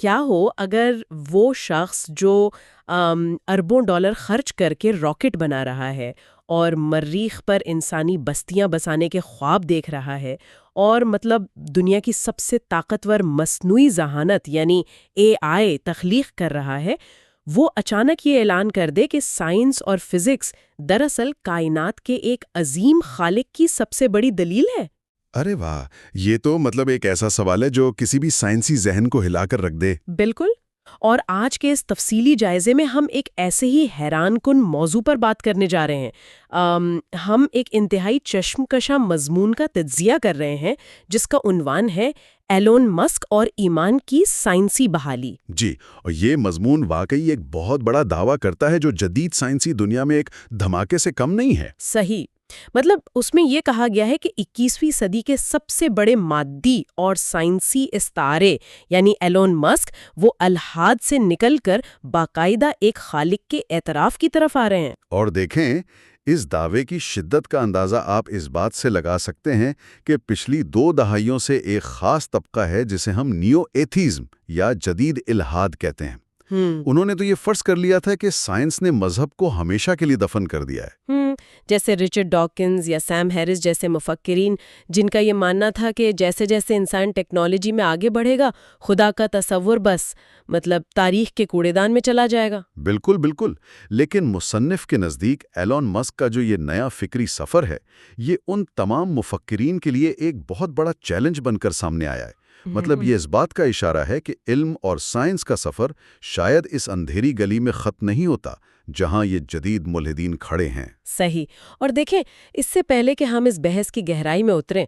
کیا ہو اگر وہ شخص جو اربوں ڈالر خرچ کر کے راکٹ بنا رہا ہے اور مریخ پر انسانی بستیاں بسانے کے خواب دیکھ رہا ہے اور مطلب دنیا کی سب سے طاقتور مصنوعی ذہانت یعنی اے آئی تخلیق کر رہا ہے، وہ اچانک یہ اعلان کر دے کہ سائنس اور فزکس دراصل کائنات کے ایک عظیم خالق کی سب سے بڑی دلیل ہے؟ ارے واہ، یہ تو مطلب ایک ایسا سوال ہے جو کسی بھی سائنسی ذہن کو ہلا کر رکھ دے۔ بالکل۔ اور آج کے اس تفصیلی جائزے میں ہم ایک ایسے ہی حیران کن موضوع پر بات کرنے جا رہے ہیں۔ ہم ایک انتہائی چشم کشا مضمون کا تجزیہ کر رہے ہیں جس کا عنوان ہے ایلون مسک اور ایمان کی سائنسی بحالی۔ جی، اور یہ مضمون واقعی ایک بہت بڑا دعویٰ کرتا ہے جو جدید سائنسی دنیا میں ایک دھماکے سے کم نہیں ہے۔ صحیح، مطلب اس میں یہ کہا گیا ہے کہ 21ویں صدی کے سب سے بڑے مادی اور سائنسی استعارے یعنی ایلون مسک وہ الحاد سے نکل کر باقاعدہ ایک خالق کے اعتراف کی طرف آ رہے ہیں۔ اور دیکھیں، اس دعوے کی شدت کا اندازہ آپ اس بات سے لگا سکتے ہیں کہ پچھلی 2 دہائیوں سے ایک خاص طبقہ ہے جسے ہم نیو ایتھیزم یا جدید الحاد کہتے ہیں۔ انہوں نے تو یہ فرض کر لیا تھا کہ سائنس نے مذہب کو ہمیشہ کے لیے دفن کر دیا ہے۔ جیسے رچرڈ ڈاکنز یا سیم ہیرس جیسے مفکرین جن کا یہ ماننا تھا کہ جیسے جیسے انسان ٹیکنالوجی میں آگے بڑھے گا خدا کا تصور بس مطلب تاریخ کے کوڑے دان میں چلا جائے گا۔ بالکل بالکل، لیکن مصنف کے نزدیک ایلون مسک کا جو یہ نیا فکری سفر ہے یہ ان تمام مفکرین کے لیے ایک بہت بڑا چیلنج بن کر سامنے آیا ہے۔ مطلب یہ اس بات کا اشارہ ہے کہ علم اور سائنس کا سفر شاید اس اندھیری گلی میں ختم نہیں ہوتا جہاں یہ جدید ملحدین کھڑے ہیں۔ صحیح، اور دیکھیں اس سے پہلے کہ ہم اس بحث کی گہرائی میں اتریں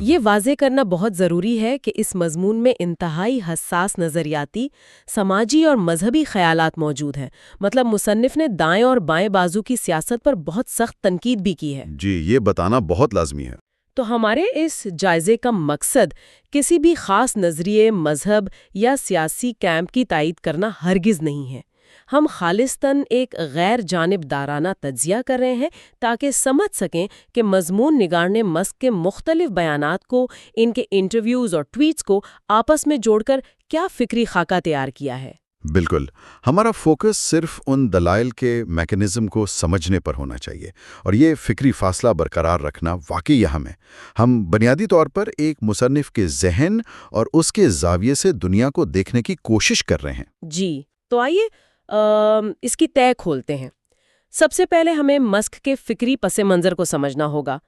یہ واضح کرنا بہت ضروری ہے کہ اس مضمون میں انتہائی حساس نظریاتی، سماجی اور مذہبی خیالات موجود ہیں۔ مطلب مصنف نے دائیں اور بائیں بازو کی سیاست پر بہت سخت تنقید بھی کی ہے۔ جی، یہ بتانا بہت لازمی ہے۔ تو ہمارے اس جائزے کا مقصد کسی بھی خاص نظریے، مذہب یا سیاسی کیمپ کی تائید کرنا ہرگز نہیں ہے۔ ہم خالصتاً ایک غیر جانبدارانہ تجزیہ کر رہے ہیں تاکہ سمجھ سکیں کہ مضمون نگار نے مسک کے مختلف بیانات کو، ان کے انٹرویوز اور ٹویٹس کو آپس میں جوڑ کر کیا فکری خاکہ تیار کیا ہے۔ بالکل، ہمارا فوکس صرف ان دلائل کے میکانزم کو سمجھنے پر ہونا چاہیے، اور یہ فکری فاصلہ برقرار رکھنا واقعی اہم ہے۔ ہم بنیادی طور پر ایک مصنف کے ذہن اور اس کے زاویے سے دنیا کو دیکھنے کی کوشش کر رہے ہیں۔ جی، تو آئیے اس کی تہ کھولتے ہیں۔ سب سے پہلے ہمیں مسک کے فکری پس منظر کو سمجھنا ہوگا۔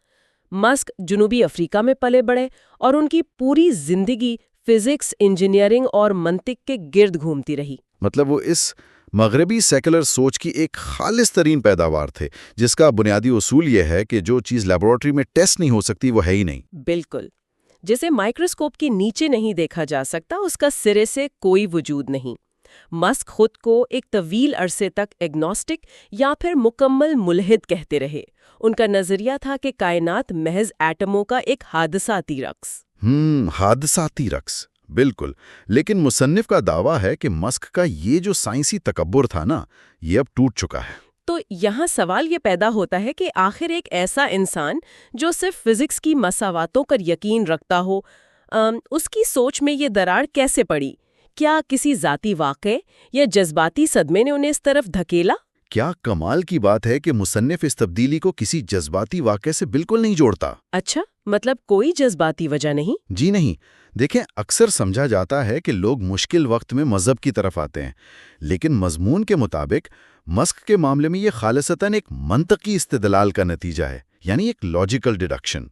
مسک جنوبی افریقہ میں پلے بڑھے اور ان کی پوری زندگی فزکس، انجینئرنگ اور منطق کے گرد گھومتی رہی۔ مطلب وہ اس مغربی سیکولر سوچ کی ایک خالص ترین پیداوار تھے جس کا بنیادی اصول یہ ہے کہ جو چیز لیبارٹری میں ٹیسٹ نہیں ہو سکتی وہ ہے ہی نہیں۔ بالکل، جسے مائکروسکوپ کے نیچے نہیں دیکھا جا سکتا اس کا سرے سے کوئی وجود نہیں۔ مسک خود کو ایک طویل عرصے تک ایگنوسٹک یا پھر مکمل ملحد کہتے رہے۔ ان کا نظریہ تھا کہ کائنات محض ایٹموں کا ایک حادثاتی رقص۔ حادثاتی رقص، بالکل۔ لیکن مصنف کا دعویٰ ہے کہ مسک کا یہ جو سائنسی تکبر تھا نا، یہ اب ٹوٹ چکا ہے۔ تو یہاں سوال یہ پیدا ہوتا ہے کہ آخر ایک ایسا انسان جو صرف فزکس کی مساواتوں پر یقین رکھتا ہو، اس کی سوچ میں یہ دراڑ کیسے پڑی؟ کیا کسی ذاتی واقعے یا جذباتی صدمے نے انہیں اس طرف دھکیلا؟ کیا کمال کی بات ہے کہ مصنف اس تبدیلی کو کسی جذباتی واقعے سے بالکل نہیں جوڑتا۔ اچھا، مطلب کوئی جذباتی وجہ نہیں؟ جی نہیں۔ دیکھیں، اکثر سمجھا جاتا ہے کہ لوگ مشکل وقت میں مذہب کی طرف آتے ہیں، لیکن مضمون کے مطابق مسک کے معاملے میں یہ خالصتاً ایک منطقی استدلال کا نتیجہ ہے، یعنی ایک لاجیکل ڈیڈکشن۔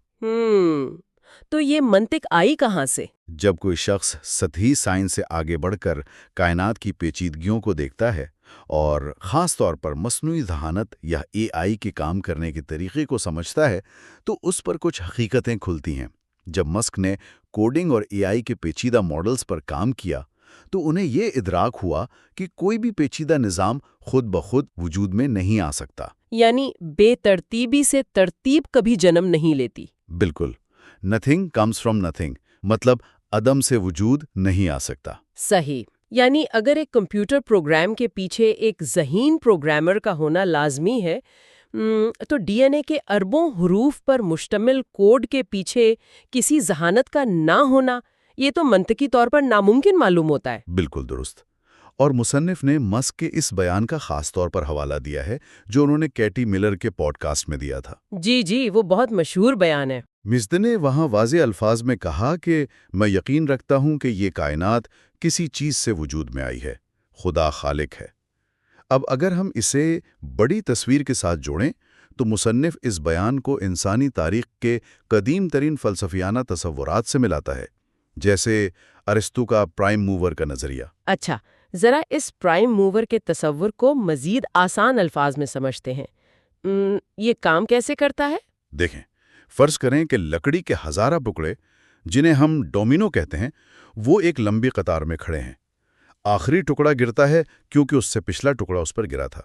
تو یہ منطق آئی کہاں سے؟ جب کوئی شخص سطحی سائنس سے آگے بڑھ کر کائنات کی پیچیدگیوں کو دیکھتا ہے اور خاص طور پر مصنوعی ذہانت یا اے آئی کے کام کرنے کے طریقے کو سمجھتا ہے تو اس پر کچھ حقیقتیں کھلتی ہیں۔ جب مسک نے کوڈنگ اور اے آئی کے پیچیدہ ماڈلز پر کام کیا تو انہیں یہ ادراک ہوا کہ کوئی بھی پیچیدہ نظام خود بخود وجود میں نہیں آ سکتا۔ یعنی بے ترتیبی سے ترتیب کبھی جنم نہیں لیتی۔ بالکل، نتھنگ کمز فرام نتھنگ، مطلب عدم سے وجود نہیں آ سکتا۔ صحیح، یعنی اگر ایک کمپیوٹر پروگرام کے پیچھے ایک ذہین پروگرامر کا ہونا لازمی ہے، تو ڈی این اے کے اربوں حروف پر مشتمل کوڈ کے پیچھے کسی ذہانت کا نہ ہونا یہ تو منطقی طور پر ناممکن معلوم ہوتا ہے۔ بالکل درست۔ اور مصنف نے مسک کے اس بیان کا خاص طور پر حوالہ دیا ہے جو انہوں نے کیٹی ملر کے پوڈ کاسٹ میں دیا تھا۔ جی جی، وہ بہت مشہور بیان ہے۔ مزد نے وہاں واضح الفاظ میں کہا کہ میں یقین رکھتا ہوں کہ یہ کائنات کسی چیز سے وجود میں آئی ہے، خدا خالق ہے۔ اب اگر ہم اسے بڑی تصویر کے ساتھ جوڑیں تو مصنف اس بیان کو انسانی تاریخ کے قدیم ترین فلسفیانہ تصورات سے ملاتا ہے، جیسے ارسطو کا پرائم موور کا نظریہ۔ اچھا، ذرا اس پرائم موور کے تصور کو مزید آسان الفاظ میں سمجھتے ہیں۔ یہ کام کیسے کرتا ہے؟ دیکھیں، فرض کریں کہ لکڑی کے ہزارہ ٹکڑے جنہیں ہم ڈومینو کہتے ہیں وہ ایک لمبی قطار میں کھڑے ہیں۔ آخری ٹکڑا گرتا ہے کیونکہ اس سے پچھلا ٹکڑا اس پر گرا تھا۔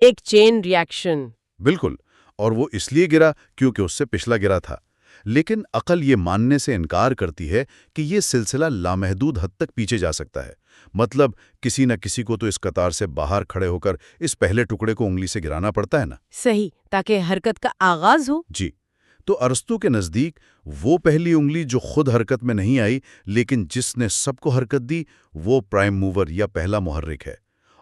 ایک چین ریاکشن۔ بالکل، اور وہ اس لیے گرا کیونکہ اس سے پچھلا گرا تھا۔ لیکن عقل یہ ماننے سے انکار کرتی ہے کہ یہ سلسلہ لامحدود حد تک پیچھے جا سکتا ہے۔ مطلب کسی نہ کسی کو تو اس قطار سے باہر کھڑے ہو کر اس پہلے ٹکڑے کو انگلی سے گرانا پڑتا ہے نا۔ صحیح، تاکہ حرکت کا آغاز ہو۔ جی، تو ارسطو کے نزدیک وہ پہلی انگلی جو خود حرکت میں نہیں آئی لیکن جس نے سب کو حرکت دی، وہ پرائم موور یا پہلا محرک ہے،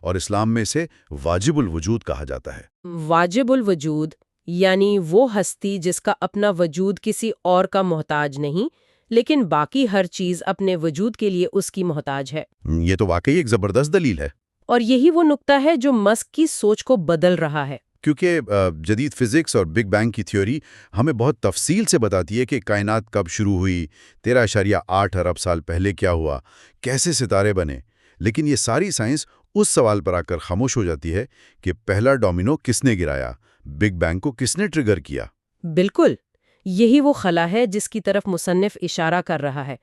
اور اسلام میں اسے واجب الوجود کہا جاتا ہے۔ واجب الوجود یعنی وہ ہستی جس کا اپنا وجود کسی اور کا محتاج نہیں، لیکن باقی ہر چیز اپنے وجود کے لیے اس کی محتاج ہے۔ یہ تو واقعی ایک زبردست دلیل ہے۔ اور یہی وہ نقطہ ہے جو مسک کی سوچ کو بدل رہا ہے۔ کیونکہ جدید فزکس اور بگ بینگ کی تھیوری ہمیں بہت تفصیل سے بتاتی ہے کہ کائنات کب شروع ہوئی، 13.8 ارب سال پہلے کیا ہوا، کیسے ستارے بنے، لیکن یہ ساری سائنس اس سوال پر آ کر خاموش ہو جاتی ہے کہ پہلا ڈومینو کس نے گرایا، بگ بینگ کو کس نے ٹریگر کیا۔ بالکل، یہی وہ خلا ہے جس کی طرف مصنف اشارہ کر رہا ہے۔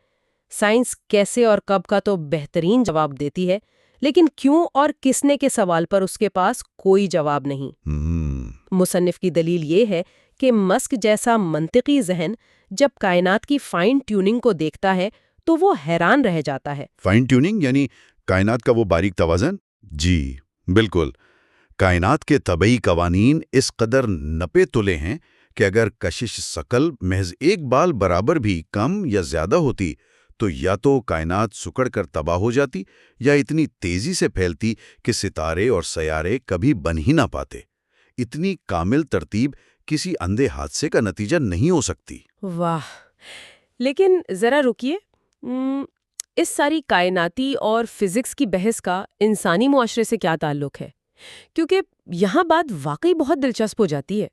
سائنس کیسے اور کب کا تو بہترین جواب دیتی ہے، لیکن کیوں اور کس نے کے سوال پر اس کے پاس کوئی جواب نہیں۔ مصنف کی دلیل یہ ہے کہ مسک جیسا منطقی ذہن جب کائنات کی فائن ٹیوننگ کو دیکھتا ہے تو وہ حیران رہ جاتا ہے۔ فائن ٹیوننگ یعنی کائنات کا وہ باریک توازن؟ جی بالکل، کائنات کے طبعی قوانین اس قدر نپے تلے ہیں کہ اگر کشش ثقل محض ایک بال برابر بھی کم یا زیادہ ہوتی تو یا تو کائنات سکڑ کر تباہ ہو جاتی یا اتنی تیزی سے پھیلتی کہ ستارے اور سیارے کبھی بن ہی نہ پاتے۔ اتنی کامل ترتیب کسی اندھے حادثے کا نتیجہ نہیں ہو سکتی۔ واہ، لیکن ذرا رکیے، اس ساری کائناتی اور فزکس کی بحث کا انسانی معاشرے سے کیا تعلق ہے؟ کیونکہ یہاں بات واقعی بہت دلچسپ ہو جاتی ہے۔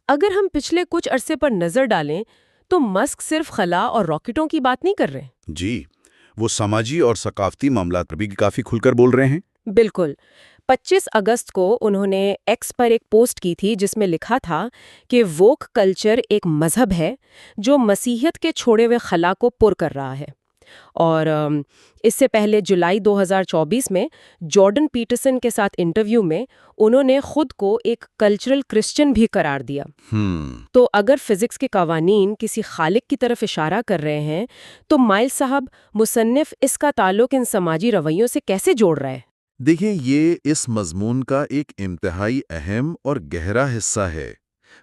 اگر ہم پچھلے کچھ عرصے پر نظر ڈالیں تو مسک صرف خلا اور راکٹوں کی بات نہیں کر رہے۔ جی، وہ سماجی اور ثقافتی معاملات پر بھی کافی کھل کر بول رہے ہیں۔ بالکل۔ 25 اگست کو انہوں نے ایکس پر ایک پوسٹ کی تھی جس میں لکھا تھا کہ ووک کلچر ایک مذہب ہے جو مسیحیت کے چھوڑے ہوئے خلا کو پر کر رہا ہے۔ اور اس سے پہلے جولائی 2024 میں جارڈن پیٹرسن کے ساتھ انٹرویو میں انہوں نے خود کو ایک کلچرل کرسچن بھی قرار دیا۔ تو اگر فزکس کے قوانین کسی خالق کی طرف اشارہ کر رہے ہیں تو مائل صاحب، مصنف اس کا تعلق ان سماجی رویوں سے کیسے جوڑ رہا ہے؟ دیکھیں، یہ اس مضمون کا ایک انتہائی اہم اور گہرا حصہ ہے۔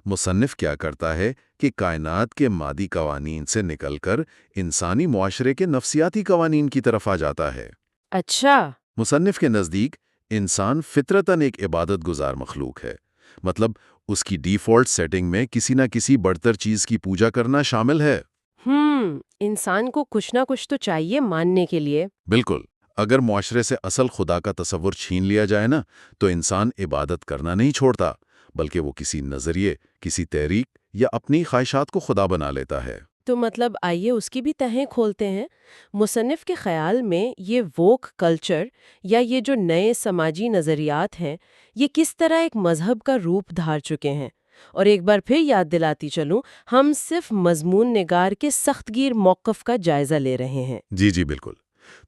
مصنف کیا کرتا ہے کہ کائنات کے مادی قوانین سے نکل کر انسانی معاشرے کے نفسیاتی قوانین کی طرف آ جاتا ہے۔ اچھا۔ مصنف کے نزدیک انسان فطرتاً ایک عبادت گزار مخلوق ہے، مطلب اس کی ڈیفالٹ سیٹنگ میں کسی نہ کسی برتر چیز کی پوجا کرنا شامل ہے۔ انسان کو کچھ نہ کچھ تو چاہیے ماننے کے لیے۔ بالکل، اگر معاشرے سے اصل خدا کا تصور چھین لیا جائے نا تو انسان عبادت کرنا نہیں چھوڑتا، بلکہ وہ کسی نظریے، کسی تحریک یا اپنی خواہشات کو خدا بنا لیتا ہے۔ تو مطلب آئیے اس کی بھی تہیں کھولتے ہیں۔ مصنف کے خیال میں یہ ووک کلچر یا یہ جو نئے سماجی نظریات ہیں یہ کس طرح ایک مذہب کا روپ دھار چکے ہیں؟ اور ایک بار پھر یاد دلاتی چلوں، ہم صرف مضمون نگار کے سخت گیر موقف کا جائزہ لے رہے ہیں۔ جی بالکل۔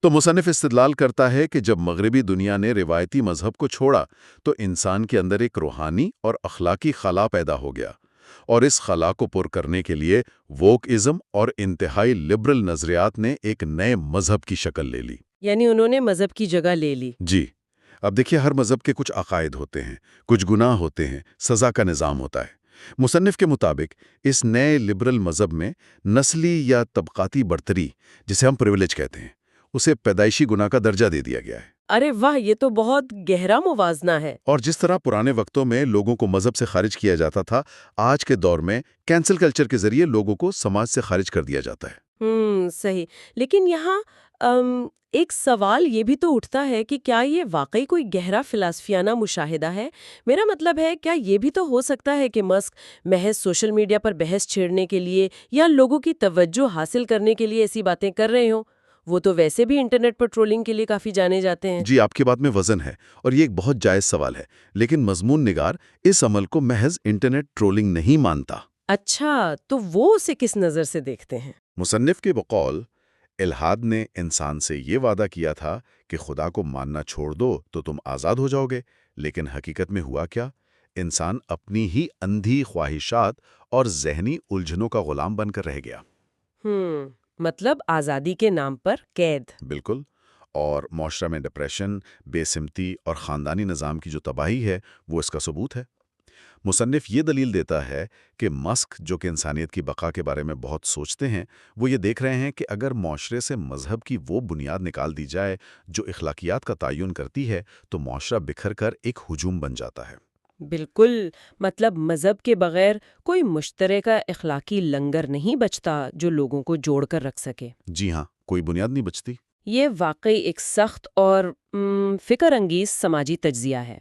تو مصنف استدلال کرتا ہے کہ جب مغربی دنیا نے روایتی مذہب کو چھوڑا تو انسان کے اندر ایک روحانی اور اخلاقی خلا پیدا ہو گیا، اور اس خلا کو پر کرنے کے لیے ووک ازم اور انتہائی لبرل نظریات نے ایک نئے مذہب کی شکل لے لی۔ یعنی انہوں نے مذہب کی جگہ لے لی۔ جی، اب دیکھیے، ہر مذہب کے کچھ عقائد ہوتے ہیں، کچھ گناہ ہوتے ہیں، سزا کا نظام ہوتا ہے، مصنف کے مطابق اس نئے لبرل مذہب میں نسلی یا طبقاتی برتری، جسے ہم پریویلیج کہتے ہیں، اسے پیدائشی گناہ کا درجہ دے دیا گیا ہے۔ ارے واہ، یہ تو بہت گہرا موازنہ ہے۔ اور جس طرح پرانے وقتوں میں لوگوں کو مذہب سے خارج کیا جاتا تھا، آج کے دور میں کینسل کلچر کے ذریعے لوگوں کو سماج سے خارج کر دیا جاتا ہے۔ صحیح، لیکن یہاں ایک سوال یہ بھی تو اٹھتا ہے کہ کیا یہ واقعی کوئی گہرا فلسفیانہ مشاہدہ ہے؟ میرا مطلب ہے، کیا یہ بھی تو ہو سکتا ہے کہ مسک محض سوشل میڈیا پر بحث چھیڑنے کے لیے یا لوگوں کی توجہ حاصل کرنے کے لیے ایسی باتیں کر رہے ہوں؟ وہ تو ویسے بھی انٹرنیٹ پر ٹرولنگ کے لیے کافی جانے جاتے ہیں۔ جی، آپ کی بات میں وزن ہے، اور یہ ایک بہت جائز سوال ہے، لیکن مضمون نگار اس عمل کو محض انٹرنیٹ ٹرولنگ نہیں مانتا۔ اچھا، تو وہ اسے کس نظر سے دیکھتے ہیں؟ مصنف کے بقول، الحاد نے انسان سے یہ وعدہ کیا تھا کہ خدا کو ماننا چھوڑ دو تو تم آزاد ہو جاؤ گے، لیکن حقیقت میں ہوا کیا؟ انسان اپنی ہی اندھی خواہشات اور ذہنی الجھنوں کا غلام بن کر رہ گیا۔ مطلب آزادی کے نام پر قید۔ بالکل، اور معاشرہ میں ڈپریشن، بے سمتی اور خاندانی نظام کی جو تباہی ہے، وہ اس کا ثبوت ہے۔ مصنف یہ دلیل دیتا ہے کہ مسک، جو کہ انسانیت کی بقا کے بارے میں بہت سوچتے ہیں، وہ یہ دیکھ رہے ہیں کہ اگر معاشرے سے مذہب کی وہ بنیاد نکال دی جائے جو اخلاقیات کا تعین کرتی ہے، تو معاشرہ بکھر کر ایک ہجوم بن جاتا ہے۔ بالکل، مطلب مذہب کے بغیر کوئی مشترکہ اخلاقی لنگر نہیں بچتا جو لوگوں کو جوڑ کر رکھ سکے۔ جی ہاں، کوئی بنیاد نہیں بچتی۔ یہ واقعی ایک سخت اور فکر انگیز سماجی تجزیہ ہے۔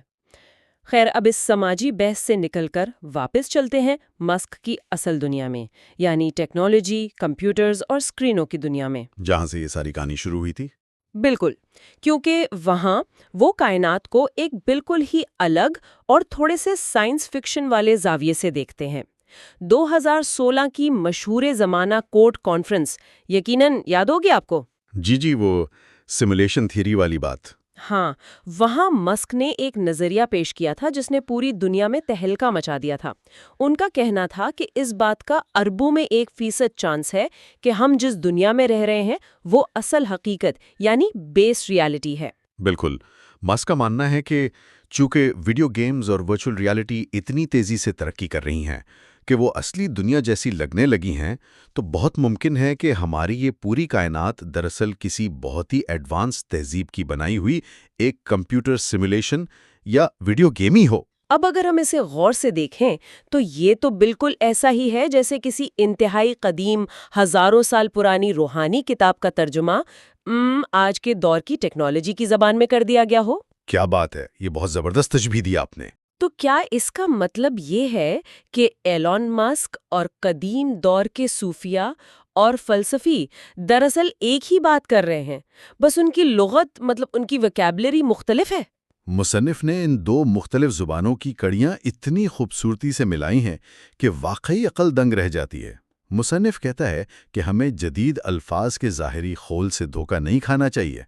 خیر، اب اس سماجی بحث سے نکل کر واپس چلتے ہیں مسک کی اصل دنیا میں، یعنی ٹیکنالوجی، کمپیوٹرز اور اسکرینوں کی دنیا میں، جہاں سے یہ ساری کہانی شروع ہوئی تھی۔ بالکل، کیونکہ وہاں وہ کائنات کو ایک بالکل ہی الگ اور تھوڑے سے سائنس فکشن والے زاویے سے دیکھتے ہیں۔ 2016 کی مشہور زمانہ کوڈ کانفرنس یقیناً یاد ہوگی آپ کو؟ جی، وہ سیمولیشن تھیوری والی بات۔ ہاں، وہاں مسک نے ایک نظریہ پیش کیا تھا جس نے پوری دنیا میں تہلکہ مچا دیا تھا۔ ان کا کہنا تھا کہ اس بات کا اربوں میں 1% چانس ہے کہ ہم جس دنیا میں رہ رہے ہیں وہ اصل حقیقت یعنی بیس ریالٹی ہے۔ بالکل، مسک کا ماننا ہے کہ چونکہ ویڈیو گیمز اور ورچوئل ریالٹی اتنی تیزی سے ترقی کر رہی ہیں کہ وہ اصلی دنیا جیسی لگنے لگی ہیں، تو بہت ممکن ہے کہ ہماری یہ پوری کائنات دراصل کسی بہت ہی ایڈوانس تہذیب کی بنائی ہوئی ایک کمپیوٹر سیمولیشن یا ویڈیو گیم ہی ہو۔ اب اگر ہم اسے غور سے دیکھیں تو یہ تو بالکل ایسا ہی ہے جیسے کسی انتہائی قدیم، ہزاروں سال پرانی روحانی کتاب کا ترجمہ آج کے دور کی ٹیکنالوجی کی زبان میں کر دیا گیا ہو۔ کیا بات ہے، یہ بہت زبردست تشبیہ دی آپ نے۔ تو کیا اس کا مطلب یہ ہے کہ ایلون مسک اور قدیم دور کے صوفیہ اور فلسفی دراصل ایک ہی بات کر رہے ہیں، بس ان کی لغت، مطلب ان کی ویکیبلری مختلف ہے؟ مصنف نے ان دو مختلف زبانوں کی کڑیاں اتنی خوبصورتی سے ملائی ہیں کہ واقعی عقل دنگ رہ جاتی ہے۔ مصنف کہتا ہے کہ ہمیں جدید الفاظ کے ظاہری خول سے دھوکہ نہیں کھانا چاہیے۔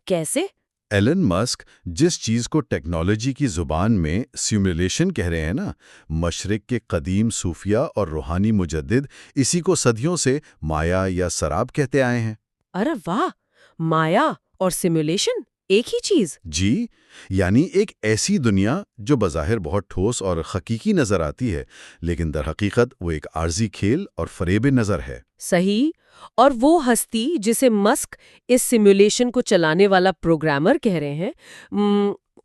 کیسے؟ ایلن مسک جس چیز کو ٹیکنالوجی کی زبان میں سیمولیشن کہہ رہے ہیں نا، مشرق کے قدیم صوفیہ اور روحانی مجدد اسی کو صدیوں سے مایا یا سراب کہتے آئے ہیں۔ ارے واہ، مایا اور سیمولیشن ایک ہی چیز؟ جی، یعنی ایک ایسی دنیا جو بظاہر بہت ٹھوس اور حقیقی نظر آتی ہے، لیکن در حقیقت وہ ایک عارضی کھیل اور فریب نظر ہے۔ صحیح، اور وہ ہستی جسے مسک اس سیمولیشن کو چلانے والا پروگرامر کہہ رہے ہیں،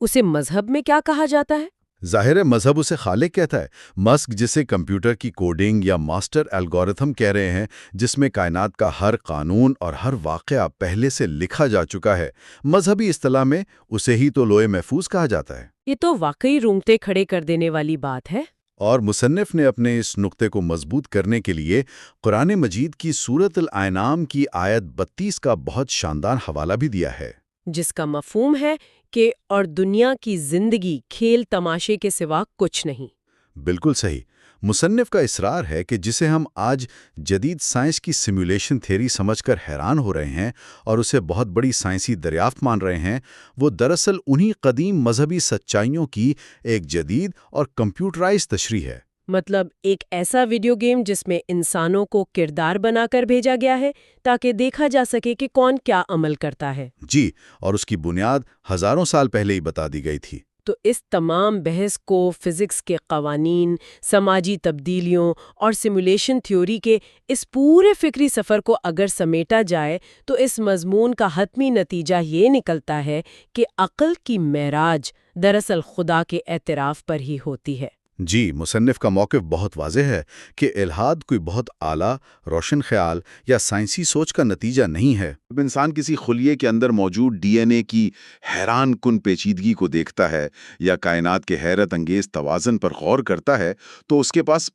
اسے مذہب میں کیا کہا جاتا ہے؟ ظاہر ہے مذہب اسے خالق کہتا ہے۔ مسک جسے کمپیوٹر کی کوڈنگ یا ماسٹر الگورتھم کہہ رہے ہیں، جس میں کائنات کا ہر قانون اور ہر واقعہ پہلے سے لکھا جا چکا ہے، مذہبی اصطلاح میں اسے ہی تو لوح محفوظ کہا جاتا ہے۔ یہ تو واقعی رونگٹے کھڑے کر دینے والی بات ہے۔ اور مصنف نے اپنے اس نقطے کو مضبوط کرنے کے لیے قرآن مجید کی سورۃ الانعام کی آیت 32 کا بہت شاندار حوالہ بھی دیا ہے، جس کا مفہوم ہے کہ اور دنیا کی زندگی کھیل تماشے کے سوا کچھ نہیں۔ بالکل صحیح۔ مصنف کا اصرار ہے کہ جسے ہم آج جدید سائنس کی سیمولیشن تھیوری سمجھ کر حیران ہو رہے ہیں اور اسے بہت بڑی سائنسی دریافت مان رہے ہیں، وہ دراصل انہی قدیم مذہبی سچائیوں کی ایک جدید اور کمپیوٹرائز تشریح ہے۔ مطلب ایک ایسا ویڈیو گیم جس میں انسانوں کو کردار بنا کر بھیجا گیا ہے تاکہ دیکھا جا سکے کہ کون کیا عمل کرتا ہے۔ جی، اور اس کی بنیاد ہزاروں سال پہلے ہی بتا دی گئی تھی۔ تو اس تمام بحث کو فزکس کے قوانین، سماجی تبدیلیوں اور سیمولیشن تھیوری کے اس پورے فکری سفر کو اگر سمیٹا جائے تو اس مضمون کا حتمی نتیجہ یہ نکلتا ہے کہ عقل کی معراج دراصل خدا کے اعتراف پر ہی ہوتی ہے۔ جی، مصنف کا موقف بہت واضح ہے کہ الحاد کوئی بہت اعلیٰ روشن خیال یا سائنسی سوچ کا نتیجہ نہیں ہے۔ جب انسان کسی خلیے کے اندر موجود ڈی این اے کی حیران کن پیچیدگی کو دیکھتا ہے یا کائنات کے حیرت انگیز توازن پر غور کرتا ہے تو اس کے پاس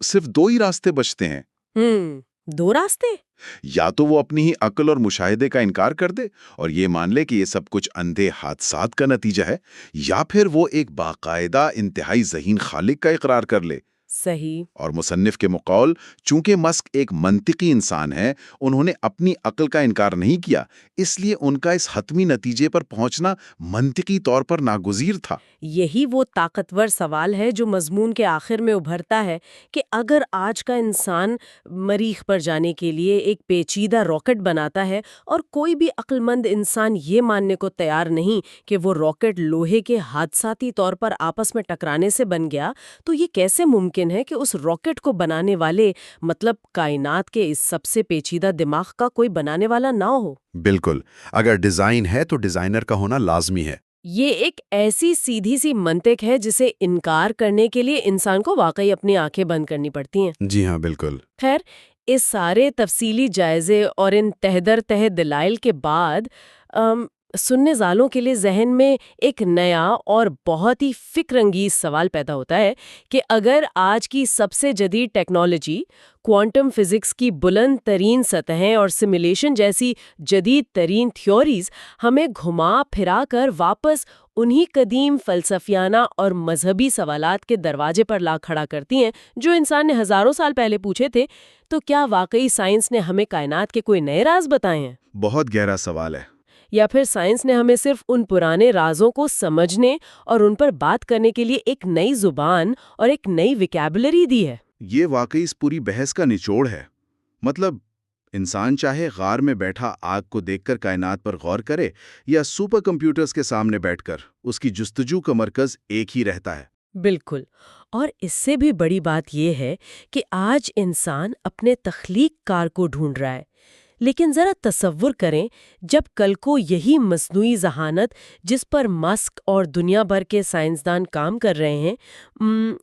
صرف دو ہی راستے بچتے ہیں۔ دو راستے؟ یا تو وہ اپنی ہی عقل اور مشاہدے کا انکار کر دے اور یہ مان لے کہ یہ سب کچھ اندھے حادثات کا نتیجہ ہے، یا پھر وہ ایک باقاعدہ انتہائی ذہین خالق کا اقرار کر لے۔ صحیح۔ اور مصنف کے مقول چونکہ مسک ایک منطقی انسان ہے، انہوں نے اپنی عقل کا انکار نہیں کیا، اس لیے ان کا اس حتمی نتیجے پر پہنچنا منطقی طور پر ناگزیر تھا۔ یہی وہ طاقتور سوال ہے جو مضمون کے آخر میں ابھرتا ہے کہ اگر آج کا انسان مریخ پر جانے کے لیے ایک پیچیدہ راکٹ بناتا ہے اور کوئی بھی عقل مند انسان یہ ماننے کو تیار نہیں کہ وہ راکٹ لوہے کے حادثاتی طور پر آپس میں ٹکرانے سے بن گیا، تو یہ کیسے ممکن ہے کہ اس راکٹ کو بنانے والے کائنات کے اس سب سے پیچیدہ دماغ کا کوئی بنانے والا نہ ہو؟ بالکل، اگر ڈیزائن ہے تو ڈیزائنر کا ہونا لازمی ہے۔ یہ ایک ایسی سیدھی سی منطق ہے جسے انکار کرنے کے لیے انسان کو واقعی اپنی آنکھیں بند کرنی پڑتی ہیں۔ جی ہاں، بالکل۔ خیر، اس سارے تفصیلی جائزے اور ان تہ در تہ دلائل کے بعد سننے والوں کے لیے ذہن میں ایک نیا اور بہت ہی فکر انگیز سوال پیدا ہوتا ہے کہ اگر آج کی سب سے جدید ٹیکنالوجی، کوانٹم فزکس کی بلند ترین سطحیں اور سیمولیشن جیسی جدید ترین تھیوریز ہمیں گھما پھرا کر واپس انہی قدیم فلسفیانہ اور مذہبی سوالات کے دروازے پر لا کھڑا کرتی ہیں جو انسان نے ہزاروں سال پہلے پوچھے تھے، تو کیا واقعی سائنس نے ہمیں کائنات کے کوئی نئے راز بتائے ہیں؟ بہت گہرا سوال ہے۔ یا پھر سائنس نے ہمیں صرف ان پرانے رازوں کو سمجھنے اور ان پر بات کرنے کے لیے ایک نئی زبان اور ایک نئی ویکیبلری دی ہے؟ یہ واقعی اس پوری بحث کا نچوڑ ہے۔ انسان چاہے غار میں بیٹھا آگ کو دیکھ کر کائنات پر غور کرے یا سپر کمپیوٹرز کے سامنے بیٹھ کر، اس کی جستجو کا مرکز ایک ہی رہتا ہے۔ بالکل، اور اس سے بھی بڑی بات یہ ہے کہ آج انسان اپنے تخلیق کار کو ڈھونڈ رہا ہے، لیکن ذرا تصور کریں جب کل کو یہی مصنوعی ذہانت جس پر مسک اور دنیا بھر کے سائنسدان کام کر رہے ہیں،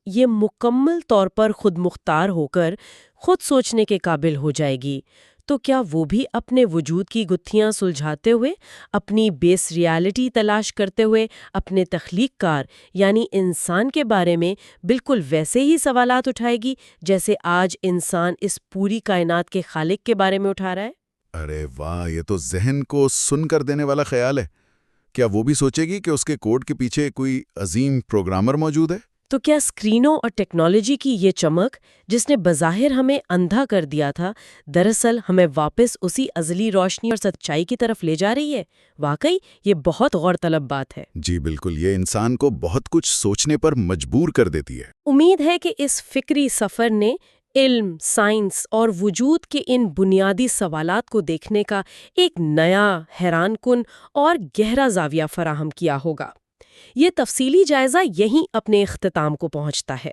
یہ مکمل طور پر خود مختار ہو کر خود سوچنے کے قابل ہو جائے گی، تو کیا وہ بھی اپنے وجود کی گتھیاں سلجھاتے ہوئے، اپنی بیس ریالٹی تلاش کرتے ہوئے اپنے تخلیق کار یعنی انسان کے بارے میں بالکل ویسے ہی سوالات اٹھائے گی جیسے آج انسان اس پوری کائنات کے خالق کے بارے میں اٹھا رہا ہے؟ ارے واہ، یہ تو ذہن کو سن کر دینے والا خیال ہے۔ کیا وہ بھی سوچے گی کہ اس کے کوڈ کے پیچھے کوئی عظیم پروگرامر موجود ہے؟ تو کیا اسکرینوں اور ٹیکنالوجی کی یہ چمک جس نے بظاہر ہمیں اندھا کر دیا تھا، دراصل ہمیں واپس اسی ازلی روشنی اور سچائی کی طرف لے جا رہی ہے؟ واقعی یہ بہت غور طلب بات ہے۔ جی بالکل، یہ انسان کو بہت کچھ سوچنے پر مجبور کر دیتی ہے۔ امید ہے کہ اس فکری سفر نے علم، سائنس اور وجود کے ان بنیادی سوالات کو دیکھنے کا ایک نیا، حیران کن اور گہرا زاویہ فراہم کیا ہوگا۔ یہ تفصیلی جائزہ یہیں اپنے اختتام کو پہنچتا ہے۔